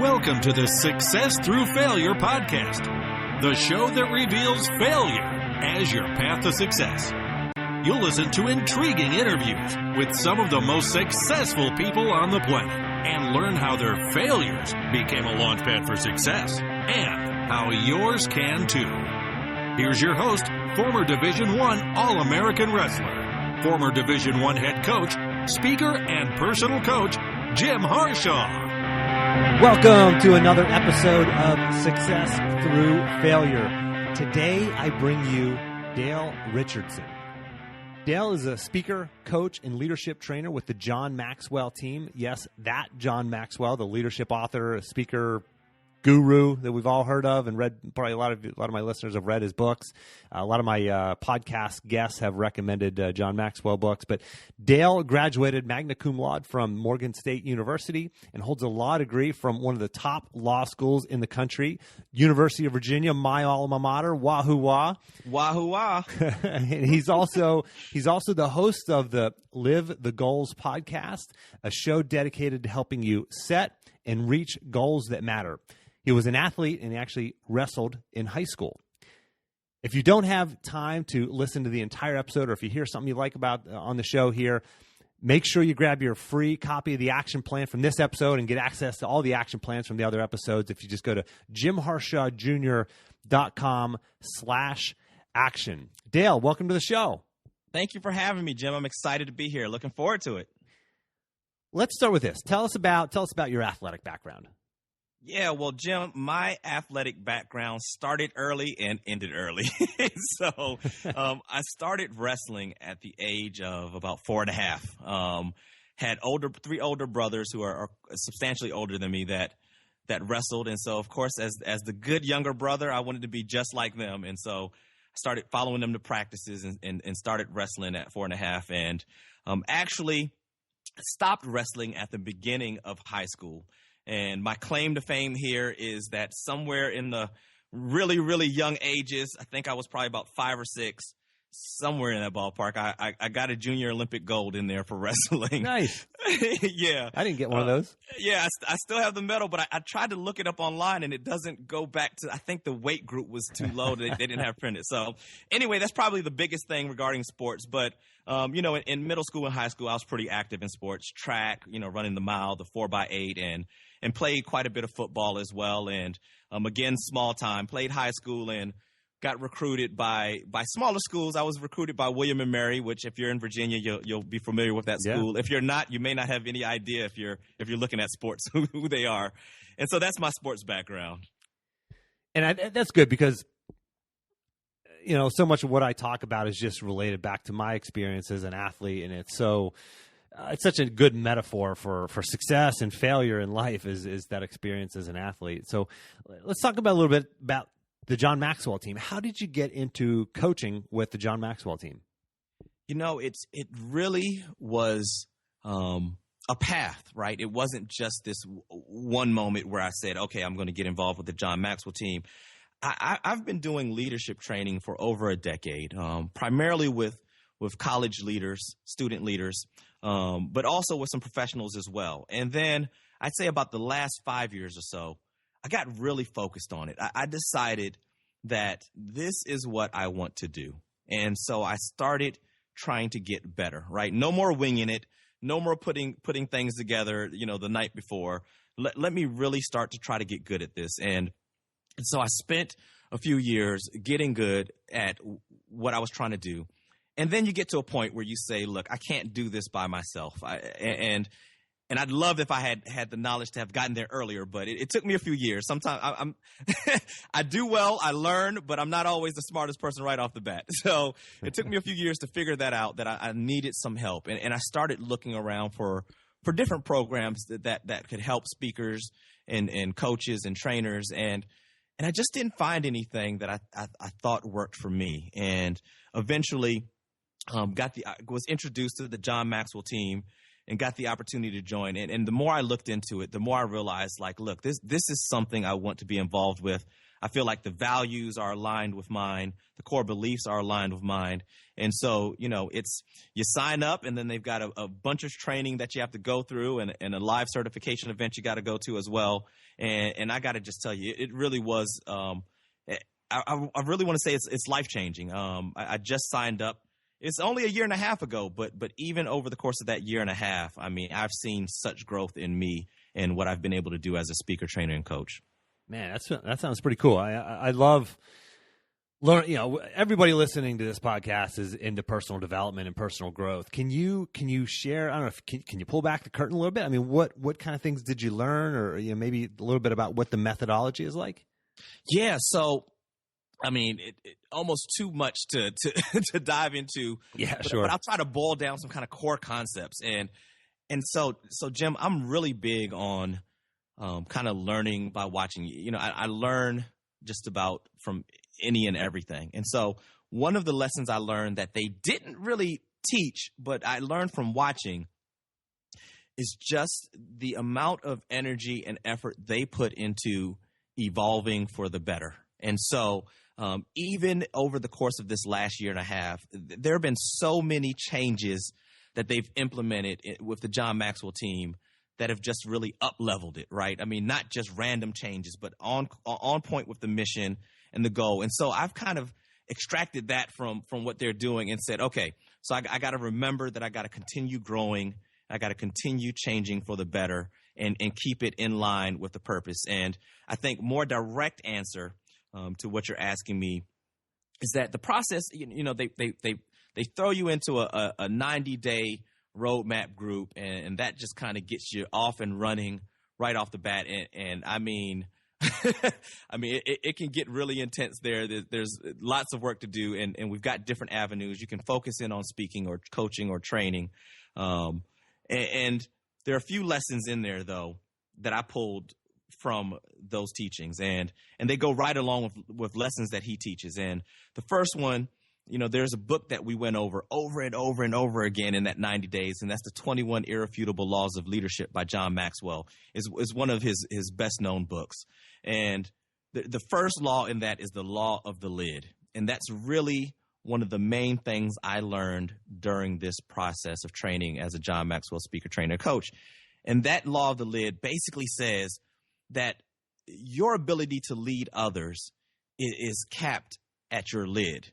Welcome to the Success Through Failure podcast, the show that reveals failure as your path to success. You'll listen to intriguing interviews with some of the most successful people on the planet and learn how their failures became a launchpad for success and how yours can too. Here's your host, former Division I All-American wrestler, former Division I head coach, speaker, and personal coach, Jim Harshaw. Welcome to another episode of Success Through Failure. Today I bring you Dale Richardson. Dale is a speaker, coach, and leadership trainer with the John Maxwell team. Yes, that John Maxwell, the leadership author, speaker, guru that we've all heard of and read. Probably a lot of my listeners have read his books. A lot of my podcast guests have recommended John Maxwell books. But Dale graduated magna cum laude from Morgan State University and holds a law degree from one of the top law schools in the country, University of Virginia, my alma mater. Wahoo wah, wahoo wah. And he's also the host of the Live the Goals podcast, a show dedicated to helping you set and reach goals that matter. He was an athlete and he actually wrestled in high school. If you don't have time to listen to the entire episode, or if you hear something you like about on the show here, make sure you grab your free copy of the action plan from this episode and get access to all the action plans from the other episodes if you just go to jimharshawjr.com/action. Dale, welcome to the show. Thank you for having me, Jim. I'm excited to be here. Looking forward to it. Let's start with this. Tell us about your athletic background. Yeah, well, Jim, my athletic background started early and ended early. So I started wrestling at the age of about 4.5. Had three older brothers who are substantially older than me that wrestled. And so, of course, as the good younger brother, I wanted to be just like them. And so I started following them to practices and started wrestling at 4.5. And actually stopped wrestling at the beginning of high school. And my claim to fame here is that somewhere in the really, really young ages, I think I was probably about 5 or 6, somewhere in that ballpark, I got a junior Olympic gold in there for wrestling. Nice. Yeah. I didn't get one of those. Yeah, I still have the medal, but I tried to look it up online, and it doesn't go back to, I think the weight group was too low. They didn't have printed. So anyway, that's probably the biggest thing regarding sports. But, in middle school and high school, I was pretty active in sports, track, running the mile, the 4x8, and played quite a bit of football as well. And again, small time, played high school and got recruited by smaller schools. I was recruited by William and Mary, which if you're in Virginia, you'll be familiar with that school. Yeah. If you're not, you may not have any idea if you're looking at sports who they are. And so that's my sports background. And that's good because so much of what I talk about is just related back to my experience as an athlete, and it's such a good metaphor for success and failure in life is that experience as an athlete. So let's talk about a little bit about the John Maxwell team. How did you get into coaching with the John Maxwell team? It really was a path, right? It wasn't just this one moment where I said, okay, I'm going to get involved with the John Maxwell team. I've been doing leadership training for over a decade, primarily with college leaders, student leaders, but also with some professionals as well. And then I'd say about the last 5 years or so, I got really focused on it. I decided that this is what I want to do. And so I started trying to get better, right? No more winging it. No more putting things together, the night before. Let me really start to try to get good at this. And so I spent a few years getting good at what I was trying to do. And then you get to a point where you say, look, I can't do this by myself. And I'd love if I had the knowledge to have gotten there earlier, but it took me a few years. Sometimes I do well, I learn, but I'm not always the smartest person right off the bat. So it took me a few years to figure that out, that I needed some help. And I started looking around for different programs that could help speakers and coaches and trainers. And I just didn't find anything that I thought worked for me. And eventually I was introduced to the John Maxwell team. and got the opportunity to join. And the more I looked into it, the more I realized, like, look, this is something I want to be involved with. I feel like the values are aligned with mine. The core beliefs are aligned with mine. And so, you know, it's you sign up, and then they've got a bunch of training that you have to go through, and a live certification event you got to go to as well. And I got to just tell you, it really was I really want to say it's life-changing. I just signed up. It's only a year and a half ago, but even over the course of that year and a half, I mean, I've seen such growth in me and what I've been able to do as a speaker, trainer, and coach. Man, that sounds pretty cool. I love learn. You know, everybody listening to this podcast is into personal development and personal growth. Can you share? I don't know. Can you pull back the curtain a little bit? I mean, what kind of things did you learn, or maybe a little bit about what the methodology is like? Yeah. So, I mean, it almost too much to dive into. Yeah, sure. But I'll try to boil down some kind of core concepts. And so Jim, I'm really big on kind of learning by watching. You know, I learn just about from any and everything. And so one of the lessons I learned that they didn't really teach, but I learned from watching, is just the amount of energy and effort they put into evolving for the better. And so even over the course of this last year and a half, there have been so many changes that they've implemented with the John Maxwell team that have just really up-leveled it, right? I mean, not just random changes, but on point with the mission and the goal. And so I've kind of extracted that from what they're doing and said, okay, so I got to remember that I got to continue growing. I got to continue changing for the better and keep it in line with the purpose. And I think more direct answer to what you're asking me is that the process, you know, they throw you into a 90-day roadmap group, and that just kind of gets you off and running right off the bat. And I mean, it can get really intense there. There's lots of work to do, and we've got different avenues. You can focus in on speaking or coaching or training. And there are a few lessons in there, though, that I pulled from those teachings, and they go right along with lessons that he teaches. And the first one, you know, there's a book that we went over and over and over again in that 90 days, and that's the 21 Irrefutable Laws of Leadership by John Maxwell. Is one of his best-known books. And the first law in that is the law of the lid. And that's really one of the main things I learned during this process of training as a John Maxwell speaker, trainer, coach. And that law of the lid basically says that your ability to lead others is capped at your lid.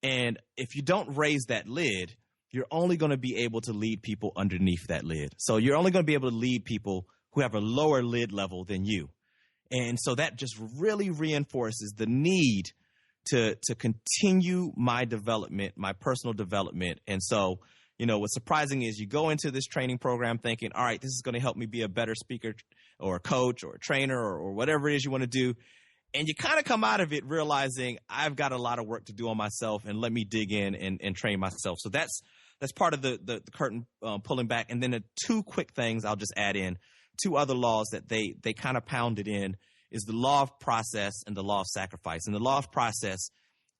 And if you don't raise that lid, you're only going to be able to lead people underneath that lid. So you're only going to be able to lead people who have a lower lid level than you. And so that just really reinforces the need to continue my development, my personal development. And so, you know, what's surprising is you go into this training program thinking, all right, this is going to help me be a better speaker or a coach or a trainer or whatever it is you want to do. And you kind of come out of it realizing I've got a lot of work to do on myself, and let me dig in and train myself. So that's part of the curtain pulling back. And then the two quick things I'll just add in, two other laws that they kind of pounded in, is the law of process and the law of sacrifice. And the law of process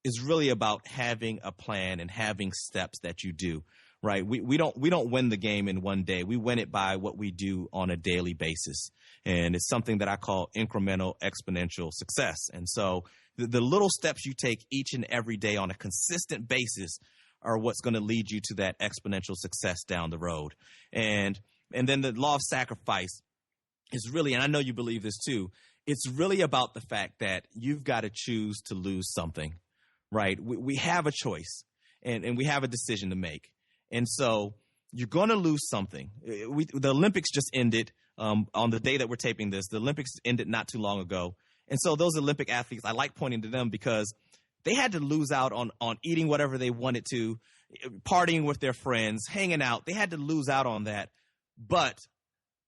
is really about having a plan and having steps that you do, right? We don't win the game in one day. We win it by what we do on a daily basis. And it's something that I call incremental exponential success. And so the little steps you take each and every day on a consistent basis are what's going to lead you to that exponential success down the road. And then the law of sacrifice is really, and I know you believe this too, it's really about the fact that you've got to choose to lose something, right? We have a choice and we have a decision to make. And so you're going to lose something. The Olympics just ended on the day that we're taping this. The Olympics ended not too long ago. And so those Olympic athletes, I like pointing to them because they had to lose out on eating whatever they wanted to, partying with their friends, hanging out. They had to lose out on that, but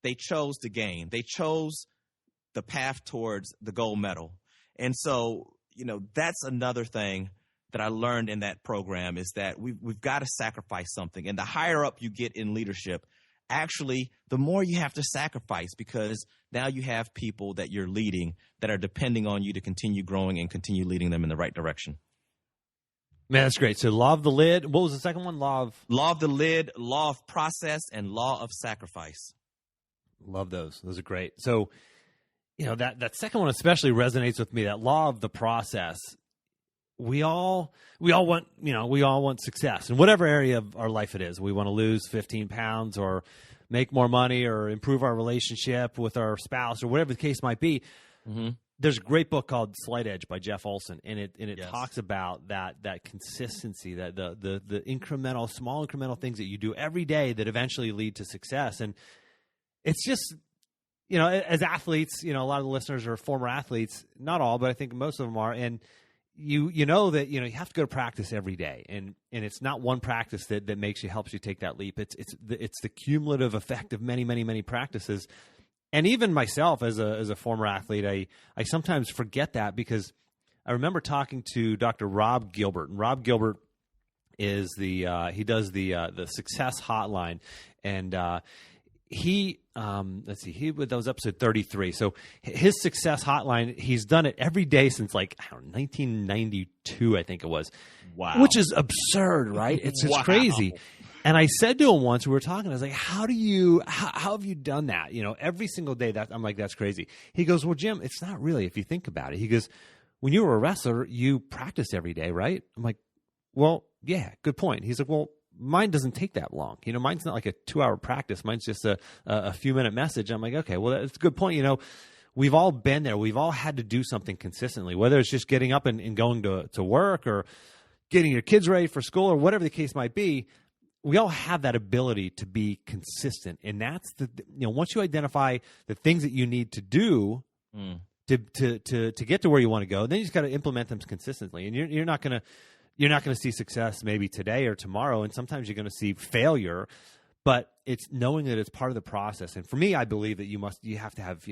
they chose to gain. They chose the path towards the gold medal. And so, you know, that's another thing that I learned in that program, is that we've got to sacrifice something. And the higher up you get in leadership, actually, the more you have to sacrifice, because now you have people that you're leading that are depending on you to continue growing and continue leading them in the right direction. Man, that's great. So law of the lid. What was the second one? Law of the lid, law of process, and law of sacrifice. Love those. Those are great. So, that second one especially resonates with me, that law of the process. We all want success in whatever area of our life it is. We want to lose 15 pounds or make more money or improve our relationship with our spouse or whatever the case might be. Mm-hmm. There's a great book called Slight Edge by Jeff Olson, and it yes. talks about that consistency, that the incremental, small incremental things that you do every day that eventually lead to success. And it's just, as athletes, a lot of the listeners are former athletes, not all, but I think most of them are. And you know that, you have to go to practice every day, and it's not one practice that helps you take that leap. It's the cumulative effect of many, many, many practices. And even myself as a former athlete, I sometimes forget that, because I remember talking to Dr. Rob Gilbert, and Rob Gilbert is he does the Success Hotline, and that was episode 33. So his Success Hotline, he's done it every day since 1992, I think it was. Wow. Which is absurd, right? It's just crazy. And I said to him once, we were talking, I was like, how have you done that? Every single day. I'm like, that's crazy. He goes, well, Jim, it's not really, if you think about it. He goes, when you were a wrestler, you practiced every day, right? I'm like, well, yeah, good point. He's like, well, mine doesn't take that long. Mine's not like a 2-hour practice. Mine's just a few-minute message. I'm like, okay, well, that's a good point. We've all been there. We've all had to do something consistently, whether it's just getting up and going to work, or getting your kids ready for school, or whatever the case might be. We all have that ability to be consistent, and that's once you identify the things that you need to do to get to where you want to go, then you just got to implement them consistently. And you're not going to see success maybe today or tomorrow, and sometimes you're going to see failure, but it's knowing that it's part of the process. And for me, I believe that you have to have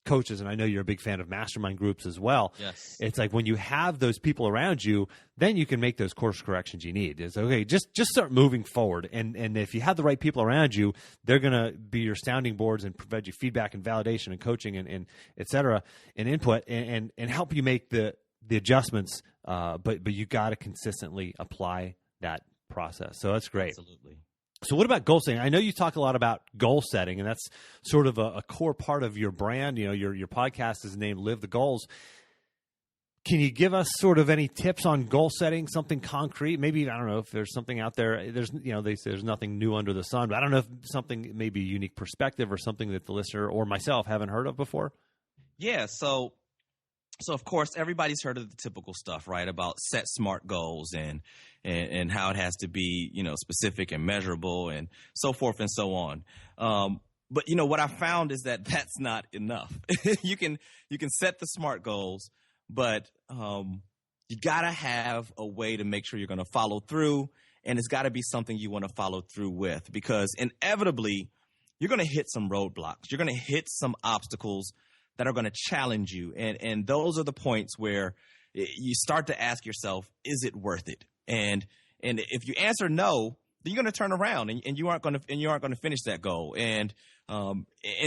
coaches, and I know you're a big fan of mastermind groups as well. Yes. It's like when you have those people around you, then you can make those course corrections you need. It's okay, just start moving forward. And if you have the right people around you, they're going to be your sounding boards and provide you feedback and validation and coaching and et cetera, and input and help you make the adjustments. But you got to consistently apply that process. So that's great. Absolutely. So what about goal setting? I know you talk a lot about goal setting, and that's sort of a core part of your brand. Your podcast is named Live the Goals. Can you give us sort of any tips on goal setting, something concrete? Maybe, I don't know if there's something out there. They say there's nothing new under the sun, but I don't know if something, maybe a unique perspective or something that the listener or myself haven't heard of before. Yeah. So of course, everybody's heard of the typical stuff, right? About set SMART goals and how it has to be, specific and measurable and so forth and so on. But what I found is that that's not enough. You can set the SMART goals, but you gotta have a way to make sure you're going to follow through, and it's got to be something you want to follow through with, because inevitably you're going to hit some roadblocks. You're going to hit some obstacles that are going to challenge you. And those are the points where you start to ask yourself, is it worth it? And if you answer no, then you're going to turn around and you aren't going to finish that goal. And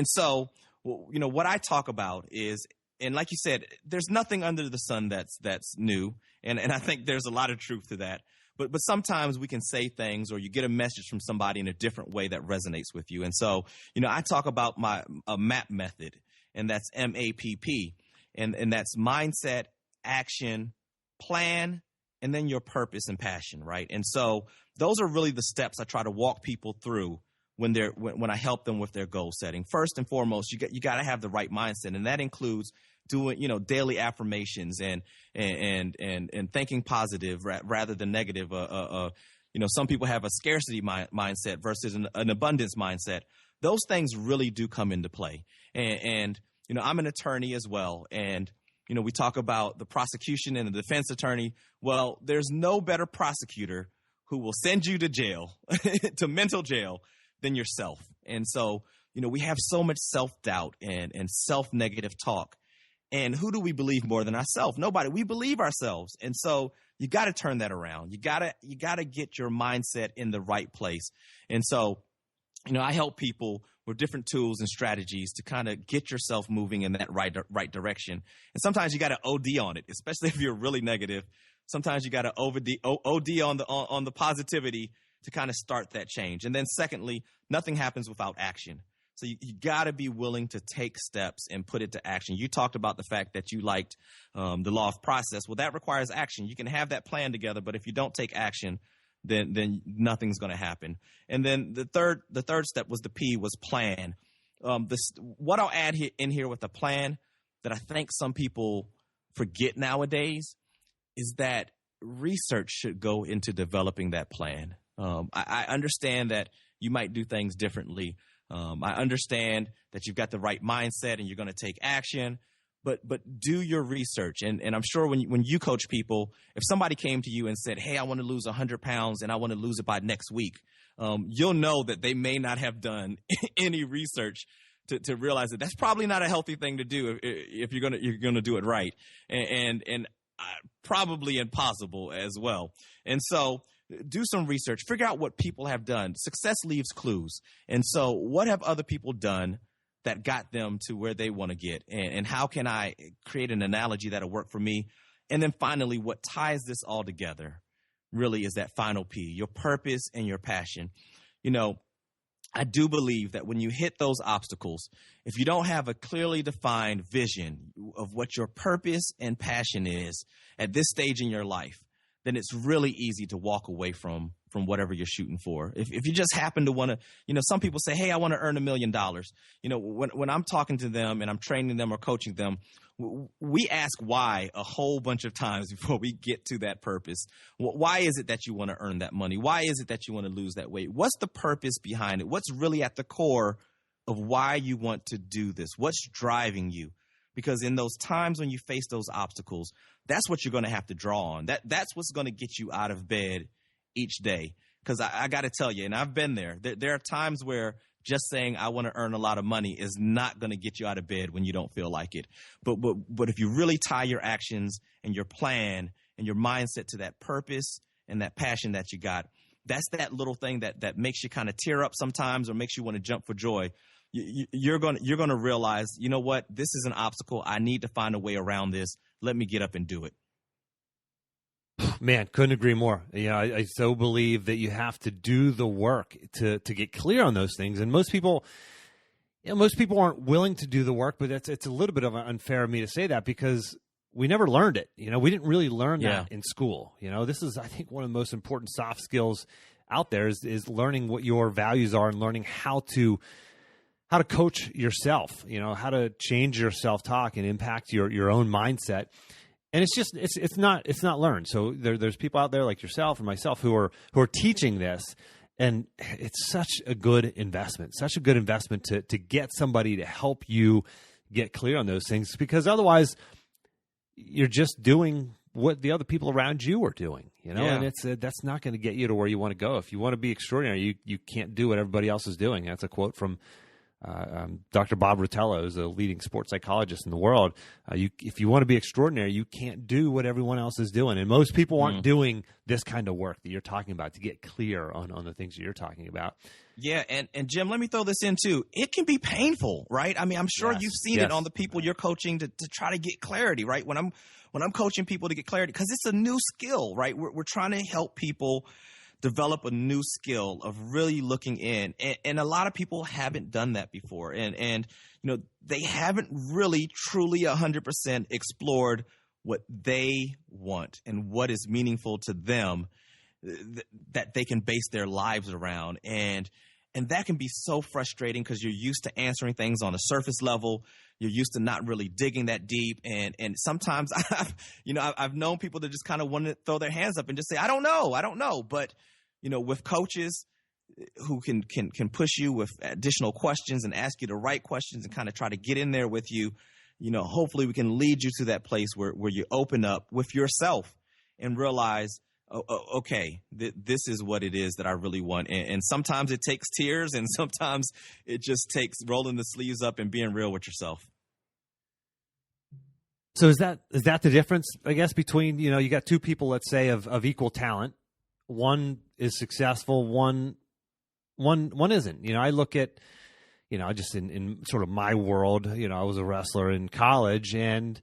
so, what I talk about is, and like you said, there's nothing under the sun that's new. And I think there's a lot of truth to that. But sometimes we can say things, or you get a message from somebody in a different way that resonates with you. And so, I talk about a MAP method. And that's MAPP. And that's mindset, action, plan, and then your purpose and passion, right? And so those are really the steps I try to walk people through when I help them with their goal setting. First and foremost, you got to have the right mindset, and that includes doing daily affirmations and thinking positive rather than negative. Some people have a scarcity mindset versus an abundance mindset. Those things really do come into play. And I'm an attorney as well. And, we talk about the prosecution and the defense attorney. Well, there's no better prosecutor who will send you to jail, to mental jail, than yourself. And so, we have so much self-doubt and self-negative talk. And who do we believe more than ourselves? Nobody. We believe ourselves. And so you got to turn that around. You got to get your mindset in the right place. And so, I help people with different tools and strategies to kind of get yourself moving in that right direction. And sometimes you got to OD on it, especially if you're really negative. sometimes you got to OD on the positivity to kind of start that change. And then secondly, nothing happens without action. So you got to be willing to take steps and put it to action. You talked about the fact that you liked the law of process. Well, that requires action. You can have that plan together, but if you don't take action, then nothing's going to happen. And then the third step was the P, was plan. What I'll add in here with the plan that I think some people forget nowadays is that research should go into developing that plan. I understand that you might do things differently. I understand that you've got the right mindset and you're going to take action, but do your research. And I'm sure when you coach people, if somebody came to you and said, hey, I want to lose 100 pounds and I want to lose it by next week, you'll know that they may not have done any research to realize that that's probably not a healthy thing to do if you're gonna do it right, and probably impossible as well. And so do some research, figure out what people have done. Success leaves clues. And so what have other people done that got them to where they want to get? And how can I create an analogy that'll work for me? And then finally, what ties this all together really is that final P, your purpose and your passion. You know, I do believe that when you hit those obstacles, if you don't have a clearly defined vision of what your purpose and passion is at this stage in your life, then it's really easy to walk away from whatever you're shooting for. If you just happen to want to, you know, some people say, hey, I want to earn $1 million. You know, when I'm talking to them and I'm training them or coaching them, we ask why a whole bunch of times before we get to that purpose. Why is it that you want to earn that money? Why is it that you want to lose that weight? What's the purpose behind it? What's really at the core of why you want to do this? What's driving you? Because in those times when you face those obstacles, that's what you're going to have to draw on. That's what's going to get you out of bed each day. Because I got to tell you, and I've been there. There are times where just saying I want to earn a lot of money is not going to get you out of bed when you don't feel like it. But if you really tie your actions and your plan and your mindset to that purpose and that passion that you got, that's that little thing that makes you kind of tear up sometimes or makes you want to jump for joy. You're going to realize, you know what, this is an obstacle. I need to find a way around this. Let me get up and do it. Man, couldn't agree more. You know, I so believe that you have to do the work to get clear on those things. And most people aren't willing to do the work, but it's a little bit of unfair of me to say that because we never learned it. You know, we didn't really learn that in school. You know, this is, I think, one of the most important soft skills out there is learning what your values are and learning how to coach yourself, you know, how to change your self-talk and impact your own mindset. And it's just, it's not learned. So there's people out there like yourself and myself who are teaching this, and it's such a good investment to get somebody to help you get clear on those things, because otherwise you're just doing what the other people around you are doing, you know, and that's not going to get you to where you want to go. If you want to be extraordinary, you can't do what everybody else is doing. That's a quote from Dr. Bob Rotello is a leading sports psychologist in the world. If you want to be extraordinary, you can't do what everyone else is doing. And most people aren't doing this kind of work that you're talking about to get clear on the things that you're talking about. Yeah. And Jim, let me throw this in too. It can be painful, right? I mean, I'm sure you've seen it on the people you're coaching to try to get clarity, right? When I'm coaching people to get clarity, because it's a new skill, right? We're trying to help people develop a new skill of really looking in. And a lot of people haven't done that before. And you know, they haven't really truly 100% explored what they want and what is meaningful to them that they can base their lives around. And that can be so frustrating because you're used to answering things on a surface level. You're used to not really digging that deep. And sometimes I've known people that just kind of want to throw their hands up and just say, I don't know. But, you know, with coaches who can push you with additional questions and ask you the right questions and kind of try to get in there with you, you know, hopefully we can lead you to that place where you open up with yourself and realize, okay, this is what it is that I really want. And sometimes it takes tears, and sometimes it just takes rolling the sleeves up and being real with yourself. So is that the difference, I guess, between, you know, you got two people, let's say, of equal talent. One is successful, one isn't. You know, I look at, you know, just in sort of my world, you know, I was a wrestler in college, and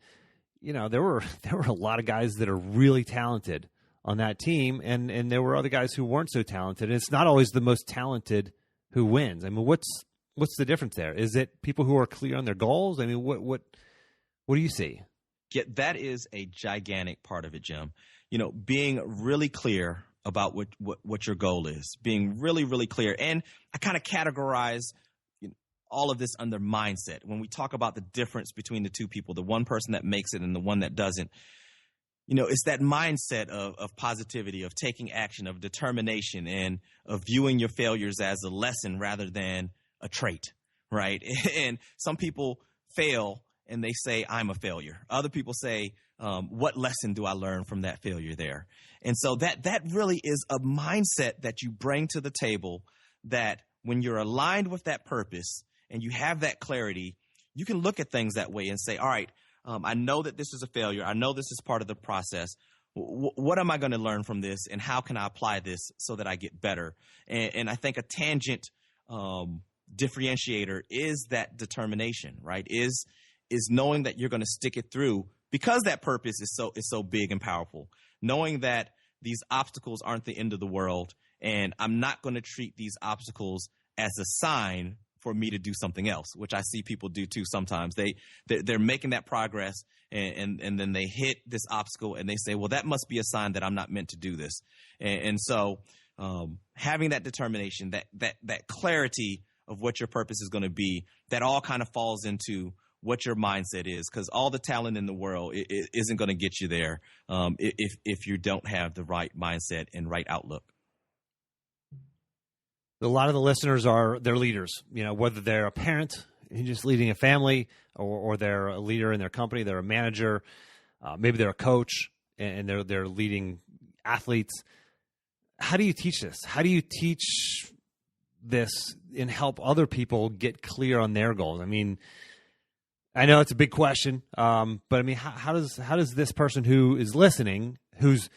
there were a lot of guys that are really talented on that team, and there were other guys who weren't so talented. And it's not always the most talented who wins. I mean, what's the difference there? Is it people who are clear on their goals? I mean, what do you see? Yeah, that is a gigantic part of it, Jim. Being really clear about what your goal is, being really, really clear. And I kind of categorize all of this under mindset. When we talk about the difference between the two people, the one person that makes it and the one that doesn't, it's that mindset of positivity, of taking action, of determination, and of viewing your failures as a lesson rather than a trait, right? And some people fail and they say, I'm a failure. Other people say, what lesson do I learn from that failure there? And so that really is a mindset that you bring to the table, that when you're aligned with that purpose and you have that clarity, you can look at things that way and say, all right, I know that this is a failure. I know this is part of the process. What am I going to learn from this, and how can I apply this so that I get better? And I think a tangent differentiator is that determination, right? Is knowing that you're going to stick it through because that purpose is so big and powerful. Knowing that these obstacles aren't the end of the world, and I'm not going to treat these obstacles as a sign for me to do something else, which I see people do too sometimes. They're making that progress, and then they hit this obstacle and they say, well, that must be a sign that I'm not meant to do this. And so having that determination, that clarity of what your purpose is going to be, that all kind of falls into what your mindset is, because all the talent in the world isn't going to get you there if you don't have the right mindset and right outlook. A lot of the listeners they're leaders, whether they're a parent who's just leading a family, or they're a leader in their company, they're a manager, maybe they're a coach and they're leading athletes. How do you teach this? How do you teach this and help other people get clear on their goals? I mean, I know it's a big question, but I mean, how does this person who is listening, who's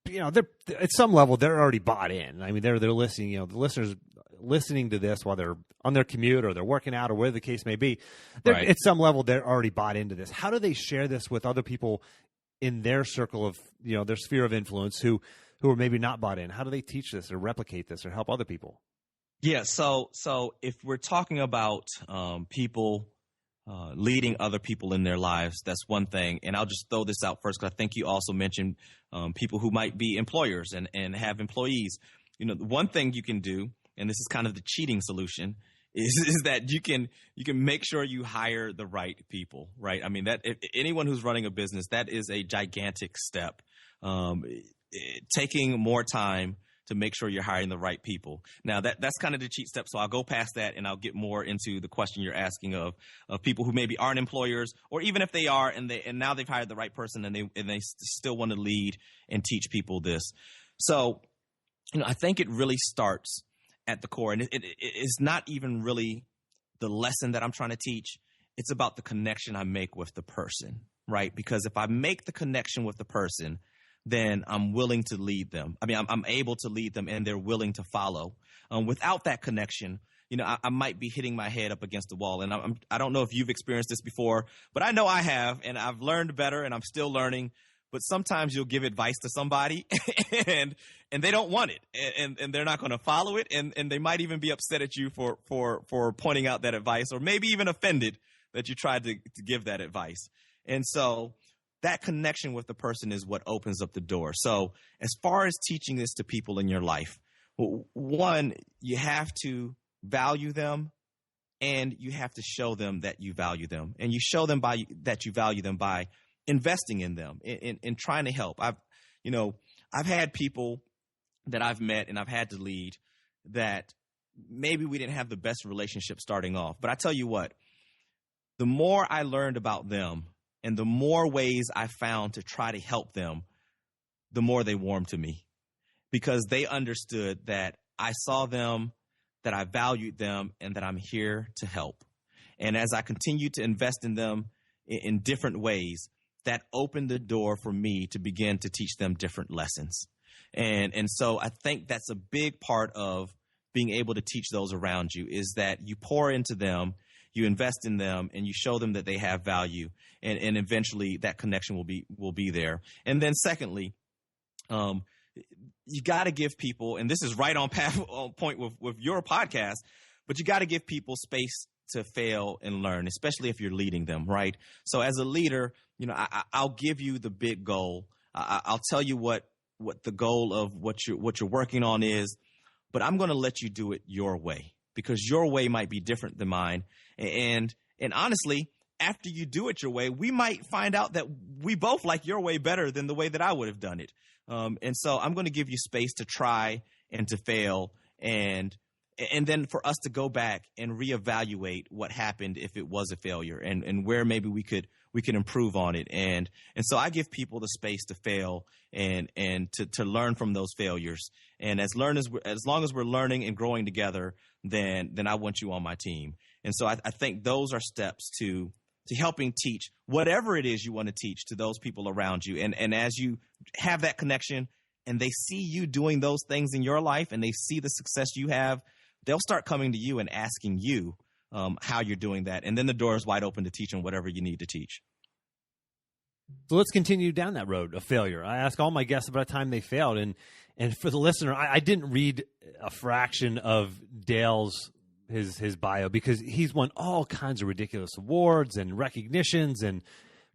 they're at some level they're already bought in. I mean, they're listening. The listeners listening to this while they're on their commute or they're working out or whatever the case may be. Right. At some level, they're already bought into this. How do they share this with other people in their circle of their sphere of influence who are maybe not bought in? How do they teach this or replicate this or help other people? Yeah. So if we're talking about people leading other people in their lives, that's one thing. And I'll just throw this out first, because I think you also mentioned people who might be employers and have employees. The one thing you can do, and this is kind of the cheating solution, is that you can make sure you hire the right people, right? I mean, that if anyone who's running a business, that is a gigantic step. Taking more time to make sure you're hiring the right people. Now that's kind of the cheat step. So I'll go past that and I'll get more into the question you're asking of people who maybe aren't employers, or even if they are and now they've hired the right person and they still want to lead and teach people this. So, I think it really starts at the core, and it is not even really the lesson that I'm trying to teach. It's about the connection I make with the person, right? Because if I make the connection with the person, then I'm willing to lead them. I mean, I'm able to lead them, and they're willing to follow. Without that connection, I might be hitting my head up against the wall. And I don't know if you've experienced this before, but I know I have, and I've learned better, and I'm still learning. But sometimes you'll give advice to somebody, and they don't want it, and they're not going to follow it, and they might even be upset at you for pointing out that advice, or maybe even offended that you tried to give that advice. And so that connection with the person is what opens up the door. So as far as teaching this to people in your life, one, you have to value them, and you have to show them that you value them. And you show them that you value them by investing in them, in trying to help. I've had people that I've met and I've had to lead that maybe we didn't have the best relationship starting off. But I tell you what, the more I learned about them, and the more ways I found to try to help them, the more they warmed to me, because they understood that I saw them, that I valued them, and that I'm here to help. And as I continued to invest in them in different ways, that opened the door for me to begin to teach them different lessons. And so I think that's a big part of being able to teach those around you, is that you pour into them, you invest in them, and you show them that they have value, and eventually that connection will be there. And then secondly, you got to give people, and this is right on point with your podcast, but you got to give people space to fail and learn, especially if you're leading them, right? So as a leader, I'll give you the big goal. I'll tell you what the goal of what you're working on is, but I'm going to let you do it your way, because your way might be different than mine. And honestly, after you do it your way, we might find out that we both like your way better than the way that I would have done it. And so I'm going to give you space to try and to fail, and then for us to go back and reevaluate what happened if it was a failure, and where maybe we could improve on it. And so I give people the space to fail and to learn from those failures. And as long as we're learning and growing together, then I want you on my team. And so I think those are steps to helping teach whatever it is you want to teach to those people around you. And as you have that connection and they see you doing those things in your life and they see the success you have, they'll start coming to you and asking you how you're doing that. And then the door is wide open to teach them whatever you need to teach. So let's continue down that road of failure. I ask all my guests about a time they failed. And for the listener, I didn't read a fraction of Dale's his bio, because he's won all kinds of ridiculous awards and recognitions, and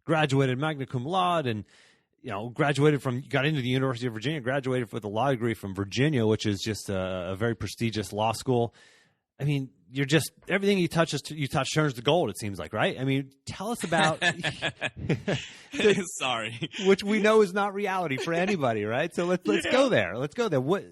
graduated magna cum laude, and got into the University of Virginia, graduated with a law degree from Virginia, which is just a very prestigious law school. I mean, you're just, everything you touch turns to gold, it seems like, right? I mean, tell us about Sorry. Which we know is not reality for anybody, right? So let's go there. Let's go there. What,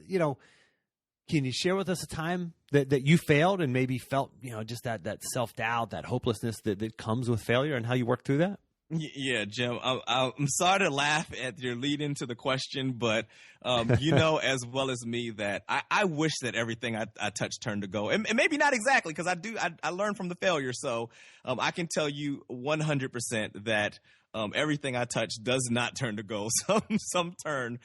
can you share with us a time that you failed and maybe felt, just that self-doubt, that hopelessness that comes with failure, and how you worked through that? Yeah, Jim, I'm sorry to laugh at your lead into the question, but as well as me that I wish that everything I touch turned to gold, and maybe not exactly, because I learned from the failure. So I can tell you 100% that everything I touch does not turn to gold. Some turn.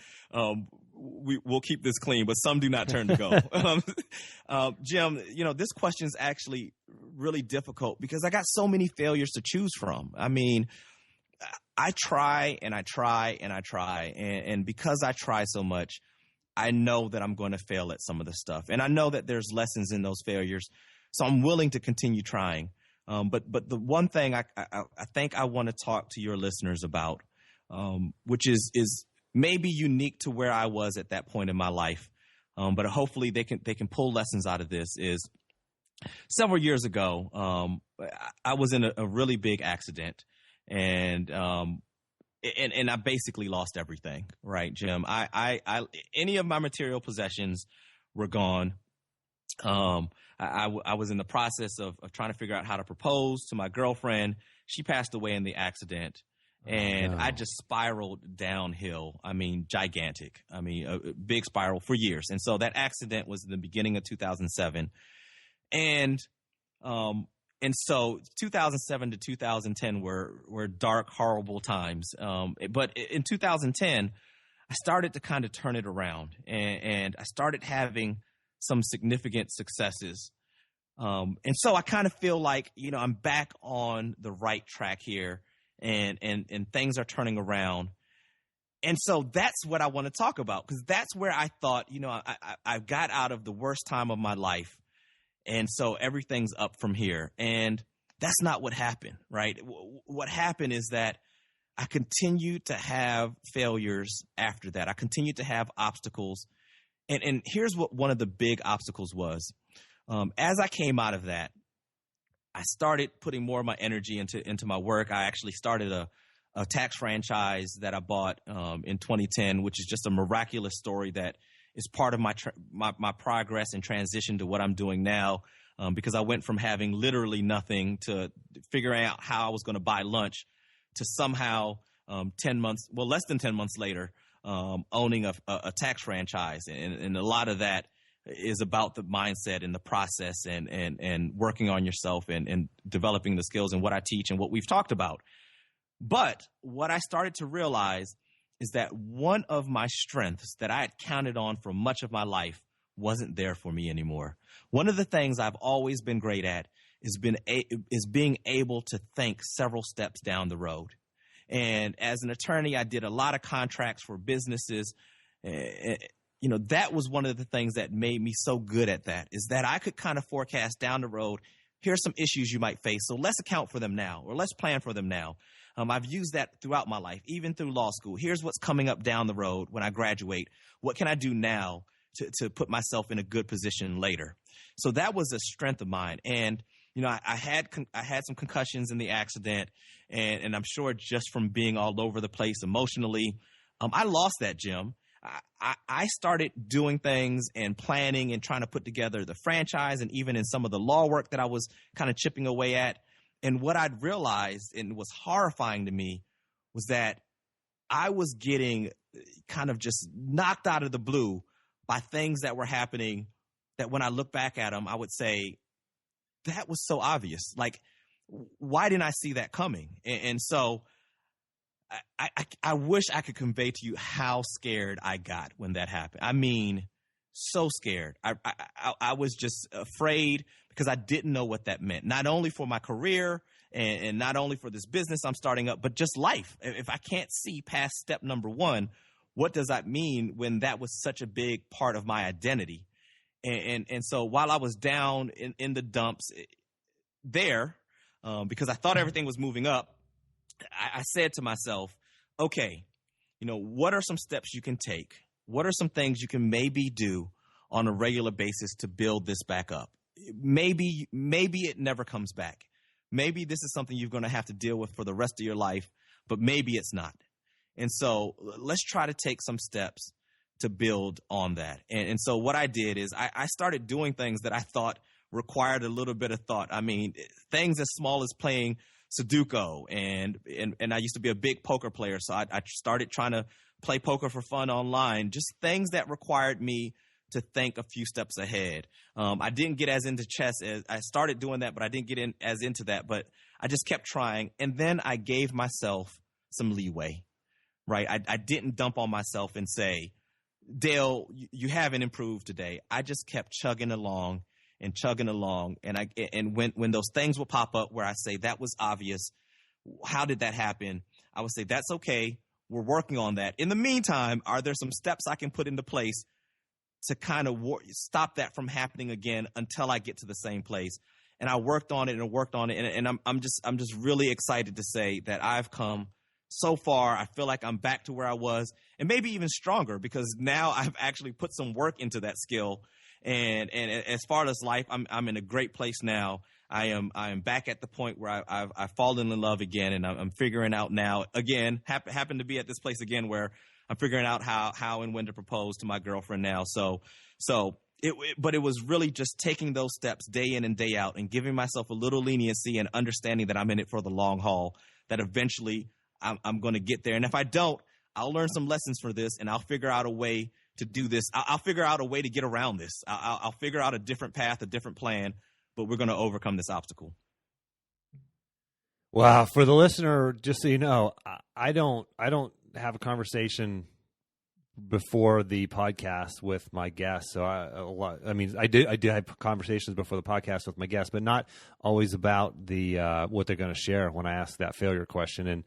We'll keep this clean, but some do not turn to gold. Jim, this question is actually really difficult because I got so many failures to choose from. I mean, I try and I try and I try. And because I try so much, I know that I'm going to fail at some of the stuff. And I know that there's lessons in those failures. So I'm willing to continue trying. But the one thing I think I want to talk to your listeners about, which is maybe unique to where I was at that point in my life, but hopefully they can pull lessons out of this, is several years ago, I was in a really big accident, and I basically lost everything, right, Jim? I any of my material possessions were gone. I was in the process of trying to figure out how to propose to my girlfriend. She passed away in the accident. And I just spiraled downhill. I mean, gigantic. I mean, a big spiral for years. And so that accident was in the beginning of 2007. And so 2007 to 2010 were dark, horrible times. But in 2010, I started to kind of turn it around, and I started having some significant successes. And so I kind of feel like, I'm back on the right track here. And things are turning around. And so that's what I want to talk about, because that's where I thought, I got out of the worst time of my life. And so everything's up from here. And that's not what happened, right? What happened is that I continued to have failures after that. I continued to have obstacles. And here's what one of the big obstacles was. As I came out of that, I started putting more of my energy into my work. I actually started a tax franchise that I bought in 2010, which is just a miraculous story that is part of my progress and transition to what I'm doing now, because I went from having literally nothing to figuring out how I was going to buy lunch to somehow less than 10 months later, owning a tax franchise. And a lot of that is about the mindset and the process and working on yourself and developing the skills and what I teach and what we've talked about. But what I started to realize is that one of my strengths that I had counted on for much of my life wasn't there for me anymore. One of the things I've always been great at is being able to think several steps down the road. And as an attorney, I did a lot of contracts for businesses. That was one of the things that made me so good at that, is that I could kind of forecast down the road, here's some issues you might face, so let's account for them now, or let's plan for them now. I've used that throughout my life, even through law school. Here's what's coming up down the road when I graduate. What can I do now to put myself in a good position later? So that was a strength of mine. And I had some concussions in the accident, and I'm sure just from being all over the place emotionally, I lost that, Jim. I started doing things and planning and trying to put together the franchise, and even in some of the law work that I was kind of chipping away at. And what I'd realized, and was horrifying to me, was that I was getting kind of just knocked out of the blue by things that were happening that when I look back at them, I would say, that was so obvious. Like, why didn't I see that coming? And so I wish I could convey to you how scared I got when that happened. I mean, so scared. I was just afraid, because I didn't know what that meant, not only for my career and not only for this business I'm starting up, but just life. If I can't see past step number one, what does that mean when that was such a big part of my identity? And so while I was down in the dumps there, because I thought everything was moving up, I said to myself, okay, what are some steps you can take? What are some things you can maybe do on a regular basis to build this back up? Maybe it never comes back. Maybe this is something you're going to have to deal with for the rest of your life, but maybe it's not. And so let's try to take some steps to build on that. And so what I did is I started doing things that I thought required a little bit of thought. I mean, things as small as playing Sudoku, and I used to be a big poker player, so I started trying to play poker for fun online, just things that required me to think a few steps ahead. I didn't get as into chess as I started doing that, but I didn't get as into that, but I just kept trying. And then I gave myself some leeway, right? I didn't dump on myself and say, Dale, you haven't improved today. I just kept chugging along. And when those things will pop up where I say, that was obvious, how did that happen? I would say, that's okay. We're working on that. In the meantime, are there some steps I can put into place to kind of stop that from happening again until I get to the same place? And I worked on it and I'm just really excited to say that I've come so far. I feel like I'm back to where I was, and maybe even stronger, because now I've actually put some work into that skill. And as far as life, I'm in a great place now. I am back at the point where I've fallen in love again, and I'm figuring out now again. Happen to be at this place again where I'm figuring out how and when to propose to my girlfriend now. But it was really just taking those steps day in and day out, and giving myself a little leniency and understanding that I'm in it for the long haul. That eventually I'm going to get there, and if I don't, I'll learn some lessons for this, and I'll figure out a way to do this. I'll figure out a way to get around this. I'll figure out a different path, a different plan, but we're going to overcome this obstacle. Well, for the listener, just so you know, I don't have a conversation before the podcast with my guests. So I do have conversations before the podcast with my guests, but not always about the what they're going to share when I ask that failure question.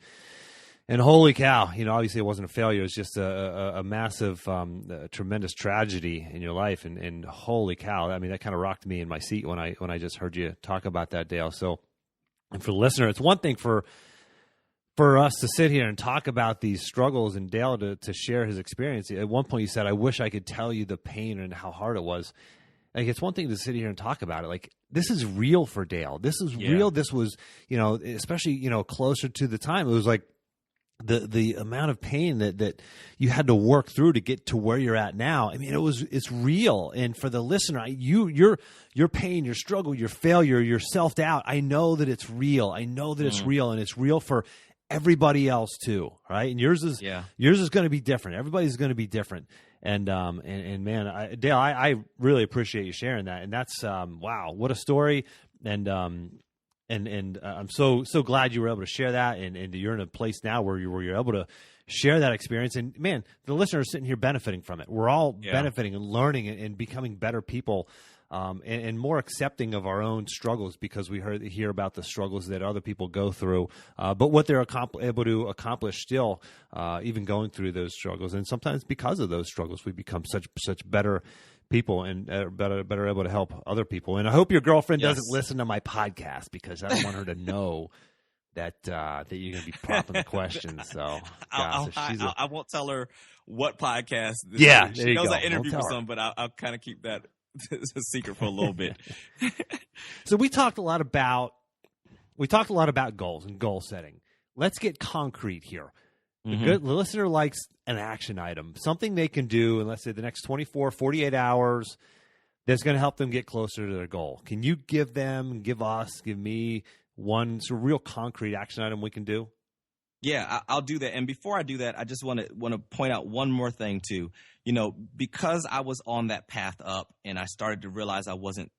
And holy cow, obviously it wasn't a failure. It was just a massive, tremendous tragedy in your life. And holy cow, I mean, that kind of rocked me in my seat when I just heard you talk about that, Dale. So, and for the listener, it's one thing for us to sit here and talk about these struggles, and Dale to share his experience. At one point you said, I wish I could tell you the pain and how hard it was. Like, it's one thing to sit here and talk about it. Like, this is real for Dale. This is real. This was, especially, closer to the time, it was like, the amount of pain that you had to work through to get to where you're at now. I mean, it's real. And for the listener, your pain, your struggle, your failure, your self-doubt, I know that it's real. I know that it's real, and it's real for everybody else too. Right. And yours is going to be different. Everybody's going to be different. And man, Dale, I really appreciate you sharing that. And that's, wow, what a story. And I'm so glad you were able to share that, and you're in a place now where you're able to share that experience. And man, the listeners are sitting here benefiting from it. We're all benefiting and learning and becoming better people and more accepting of our own struggles, because we hear about the struggles that other people go through, but what they're able to accomplish still, even going through those struggles. And sometimes because of those struggles, we become such better people and better able to help other people. And I hope your girlfriend doesn't listen to my podcast, because I don't want her to know that you're going to be prompting the questions. So I won't tell her what podcast this is. She knows I interview for some, but I'll kind of keep that a secret for a little bit. So we talked a lot about goals and goal setting. Let's get concrete here. The listener likes an action item, something they can do in, let's say, the next 24, 48 hours that's going to help them get closer to their goal. Can you give me one sort of real concrete action item we can do? Yeah, I'll do that. And before I do that, I just want to point out one more thing too. Because I was on that path up and I started to realize I wasn't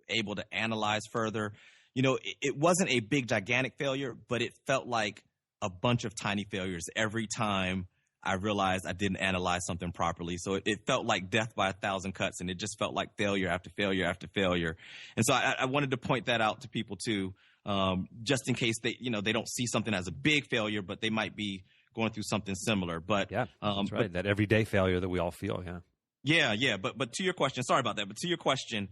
able to analyze further, it wasn't a big, gigantic failure, but it felt like a bunch of tiny failures every time I realized I didn't analyze something properly. So it felt like death by 1,000 cuts, and it just felt like failure after failure after failure. And so I wanted to point that out to people too, just in case they don't see something as a big failure, but they might be going through something similar. But yeah, that's right. That everyday failure that we all feel. Yeah. But to your question, sorry about that. But to your question,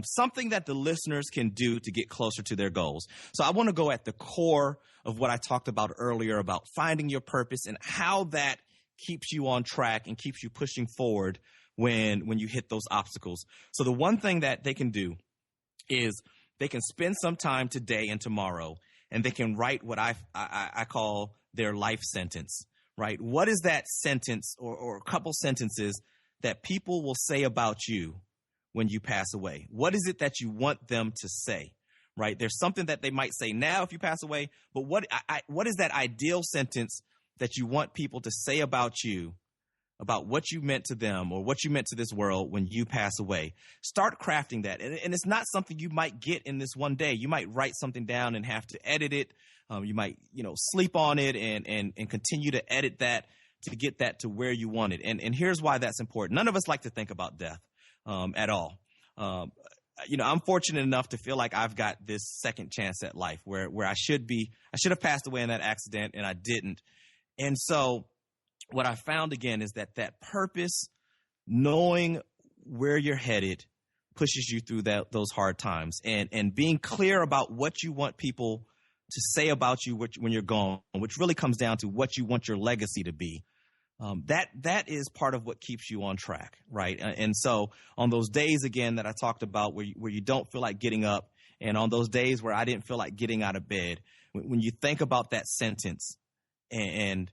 something that the listeners can do to get closer to their goals. So I want to go at the core of what I talked about earlier about finding your purpose and how that keeps you on track and keeps you pushing forward when you hit those obstacles. So the one thing that they can do is they can spend some time today and tomorrow, and they can write what I call their life sentence, right? What is that sentence or a couple sentences that people will say about you when you pass away? What is it that you want them to say, right? There's something that they might say now if you pass away, but what is that ideal sentence that you want people to say about you, about what you meant to them or what you meant to this world when you pass away? Start crafting that. And it's not something you might get in this one day. You might write something down and have to edit it. You might, sleep on it and continue to edit that to get that to where you want it. And here's why that's important. None of us like to think about death at all. I'm fortunate enough to feel like I've got this second chance at life where I should have passed away in that accident and I didn't. And so what I found again is that purpose, knowing where you're headed, pushes you through those hard times, and being clear about what you want people to say about you when you're gone, which really comes down to what you want your legacy to be. That is part of what keeps you on track, right? And so on those days, again, that I talked about where you don't feel like getting up, and on those days where I didn't feel like getting out of bed, when you think about that sentence and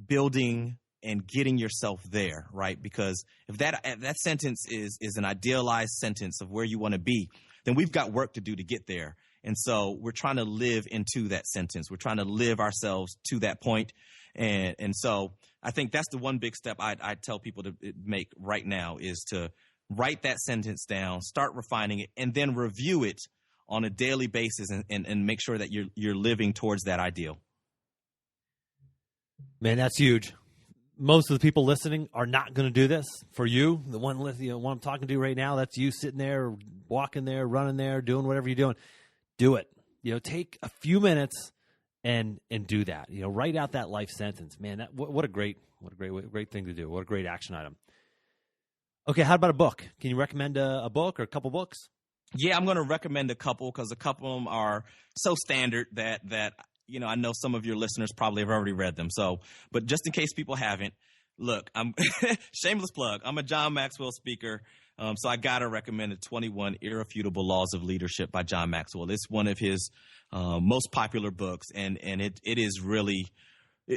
building and getting yourself there, right? Because if that sentence is an idealized sentence of where you want to be, then we've got work to do to get there. And so we're trying to live into that sentence. We're trying to live ourselves to that point. And so I think that's the one big step I'd tell people to make right now is to write that sentence down, start refining it, and then review it on a daily basis and make sure that you're living towards that ideal. Man, that's huge. Most of the people listening are not going to do this. For you, the one I'm talking to right now, that's you sitting there, walking there, running there, doing whatever you're doing. Do it. Take a few minutes and do that. Write out that life sentence. Man, what a great thing to do. What a great action item. Okay, how about a book? Can you recommend a book or a couple books? Yeah, I'm going to recommend a couple because a couple of them are so standard that I know some of your listeners probably have already read them. So, but just in case people haven't, look, I'm shameless plug. I'm a John Maxwell speaker. So I got to recommend the 21 Irrefutable Laws of Leadership by John Maxwell. It's one of his most popular books. And it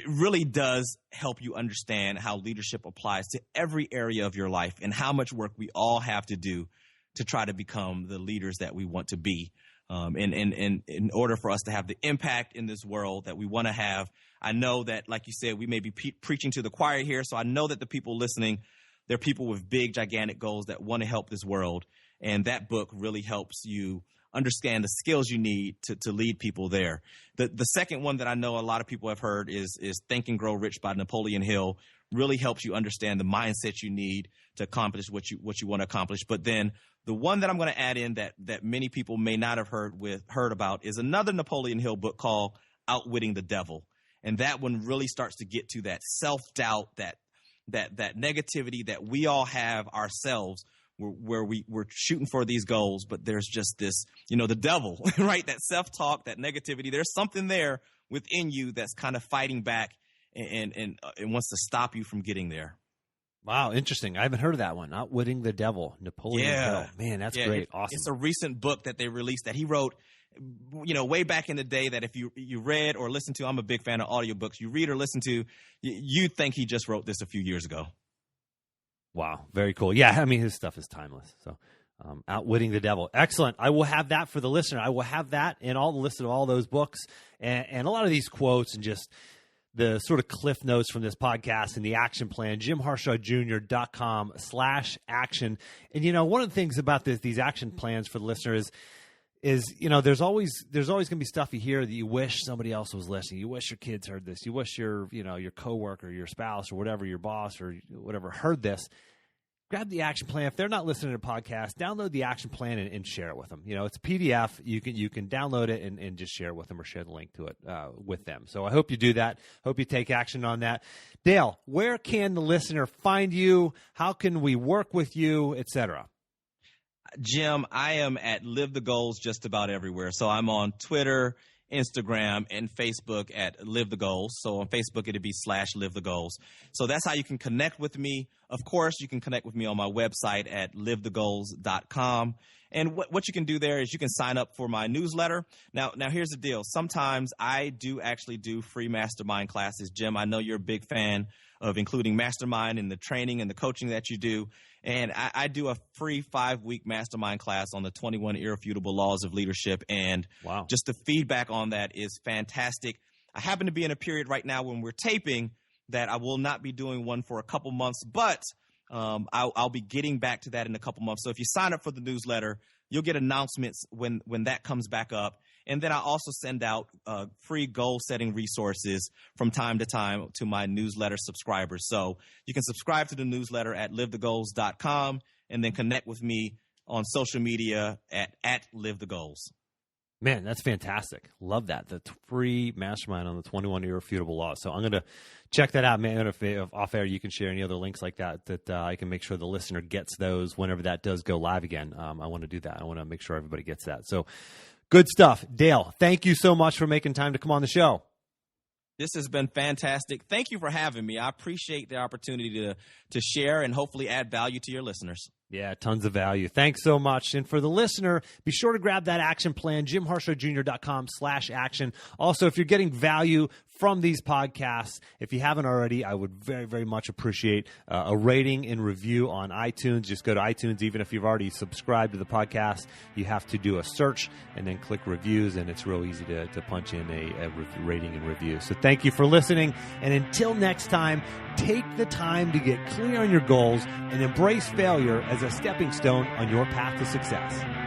really does help you understand how leadership applies to every area of your life and how much work we all have to do to try to become the leaders that we want to be. In order for us to have the impact in this world that we want to have. I know that, like you said, we may be preaching to the choir here. So I know that the people listening, they're people with big, gigantic goals that want to help this world. And that book really helps you understand the skills you need to lead people there. The second one that I know a lot of people have heard is Think and Grow Rich by Napoleon Hill. Really helps you understand the mindset you need to accomplish what you want to accomplish. But then the one that I'm going to add in that many people may not have heard about is another Napoleon Hill book called Outwitting the Devil. And that one really starts to get to that self-doubt, that negativity that we all have ourselves, where we're shooting for these goals, but there's just this, the devil, right? That self-talk, that negativity. There's something there within you that's kind of fighting back and wants to stop you from getting there. Wow, interesting. I haven't heard of that one. Outwitting the Devil, Napoleon Hill. Man, that's great. Awesome. It's a recent book that they released that he wrote, way back in the day, that if you read or listened to, I'm a big fan of audiobooks, you read or listen to, you'd think he just wrote this a few years ago. Wow, very cool. Yeah, I mean, his stuff is timeless. So Outwitting the Devil. Excellent. I will have that for the listener. I will have that in all the list of all those books and a lot of these quotes and just the sort of cliff notes from this podcast and the action plan, JimHarshawJr.com/action. And, one of the things about these action plans for the listener is there's always going to be stuff you hear that you wish somebody else was listening. You wish your kids heard this. You wish your coworker, your spouse, or whatever, your boss or whatever heard this. Grab the action plan. If they're not listening to the podcast, download the action plan and share it with them. It's a PDF. You can download it and just share it with them or share the link to it with them. So I hope you do that. Hope you take action on that. Dale, where can the listener find you? How can we work with you, etc.? Jim, I am at Live the Goals just about everywhere. So I'm on Twitter, Instagram, and Facebook at Live the Goals. So on Facebook, it'd be /Live the Goals. So that's how you can connect with me. Of course, you can connect with me on my website at livethegoals.com. And what you can do there is you can sign up for my newsletter. Now here's the deal. Sometimes I do actually do free mastermind classes. Jim, I know you're a big fan of including mastermind in the training and the coaching that you do. And I do a free 5-week mastermind class on the 21 irrefutable laws of leadership. And wow, just the feedback on that is fantastic. I happen to be in a period right now when we're taping that I will not be doing one for a couple months, but I'll be getting back to that in a couple months. So if you sign up for the newsletter, you'll get announcements when that comes back up. And then I also send out free goal-setting resources from time to time to my newsletter subscribers. So you can subscribe to the newsletter at livethegoals.com and then connect with me on social media at Live the Goals. Man, that's fantastic. Love that. The free mastermind on the 21 irrefutable laws. So I'm going to check that out, man. If off air you can share any other links like that I can make sure the listener gets those whenever that does go live again. I want to do that. I want to make sure everybody gets that. So good stuff. Dale, thank you so much for making time to come on the show. This has been fantastic. Thank you for having me. I appreciate the opportunity to share and hopefully add value to your listeners. Yeah, tons of value. Thanks so much. And for the listener, be sure to grab that action plan, JimHarshawJr.com/action. Also, if you're getting value from these podcasts, if you haven't already, I would very, very much appreciate a rating and review on iTunes. Just go to iTunes. Even if you've already subscribed to the podcast, you have to do a search and then click reviews, and it's real easy to punch in a rating and review. So thank you for listening. And until next time, take the time to get clear on your goals and embrace failure as a stepping stone on your path to success.